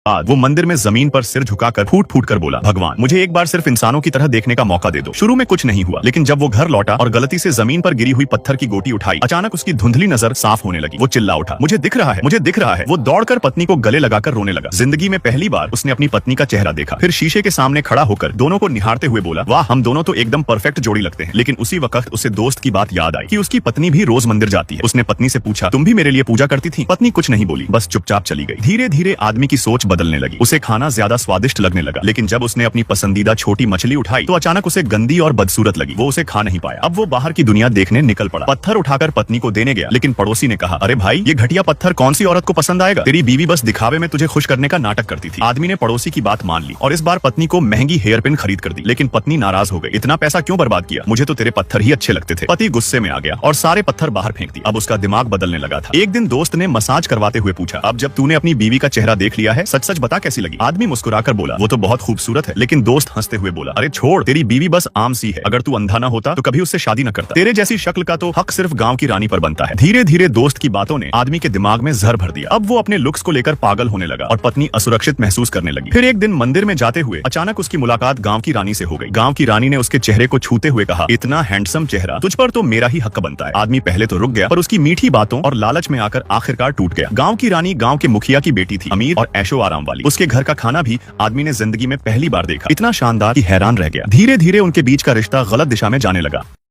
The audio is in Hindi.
बाद वो मंदिर में जमीन पर सिर झुकाकर फूट फूट कर बोला, भगवान मुझे एक बार सिर्फ इंसानों की तरह देखने का मौका दे दो। शुरू में कुछ नहीं हुआ, लेकिन जब वो घर लौटा और गलती से जमीन पर गिरी हुई पत्थर की गोटी उठाई, अचानक उसकी धुंधली नजर साफ होने लगी। वो चिल्ला उठा, मुझे दिख रहा है, मुझे दिख रहा है। वो दौड़कर पत्नी को गले लगाकर रोने लगा। जिंदगी में पहली बार उसने अपनी पत्नी का चेहरा देखा। फिर शीशे के सामने खड़ा होकर दोनों को निहारते हुए बोला, वाह हम दोनों तो एकदम परफेक्ट जोड़ी लगते हैं। लेकिन उसी वक्त उसे दोस्त की बात याद आई कि उसकी पत्नी भी रोज मंदिर जाती है। उसने पत्नी से पूछा, तुम भी मेरे लिए पूजा करती थी? पत्नी कुछ नहीं बोली, बस चुपचाप चली गई। धीरे धीरे आदमी की सोच बदलने लगी। उसे खाना ज्यादा स्वादिष्ट लगने लगा, लेकिन जब उसने अपनी पसंदीदा छोटी मछली उठाई तो अचानक उसे गंदी और बदसूरत लगी। वो उसे खा नहीं पाया। अब वो बाहर की दुनिया देखने निकल पड़ा। पत्थर उठाकर पत्नी को देने गया, लेकिन पड़ोसी ने कहा, अरे भाई ये घटिया पत्थर कौन सी औरत को पसंद आएगा? तेरी बीवी बस दिखावे में तुझे खुश करने का नाटक करती थी। आदमी ने पड़ोसी की बात मान ली और इस बार पत्नी को महंगी हेयर पिन खरीद कर दी। लेकिन पत्नी नाराज हो गई, इतना पैसा क्यों बर्बाद किया? मुझे तो तेरे पत्थर ही अच्छे लगते थे। पति गुस्से में आ गया और सारे पत्थर बाहर फेंक दी। अब उसका दिमाग बदलने लगा था। एक दिन दोस्त ने मसाज करवाते हुए पूछा, अब जब तूने अपनी बीवी का चेहरा देख लिया है, सच सच बता कैसी लगी? आदमी मुस्कुराकर बोला, वो तो बहुत खूबसूरत है। लेकिन दोस्त हंसते हुए बोला, अरे छोड़, तेरी बीवी बस आम सी है। अगर तू अंधा ना होता तो कभी उससे शादी न करता। तेरे जैसी शक्ल का तो हक सिर्फ गांव की रानी पर बनता है। धीरे धीरे दोस्त की बातों ने आदमी के दिमाग में जहर भर दिया। अब वो अपने लुक्स को लेकर पागल होने लगा और पत्नी असुरक्षित महसूस करने लगी। फिर एक दिन मंदिर में जाते हुए अचानक उसकी मुलाकात गांव की रानी से हो गई। गांव की रानी ने उसके चेहरे को छूते हुए कहा, इतना हैंडसम चेहरा, तुझ पर तो मेरा ही हक बनता है। आदमी पहले तो रुक गया, पर उसकी मीठी बातों और लालच में आकर आखिरकार टूट गया। गांव की रानी गांव के मुखिया की बेटी थी, अमीर और ऐशो आराम वाली। उसके घर का खाना भी आदमी ने जिंदगी में पहली बार देखा, इतना शानदार कि हैरान रह गया। धीरे धीरे उनके बीच का रिश्ता गलत दिशा में जाने लगा।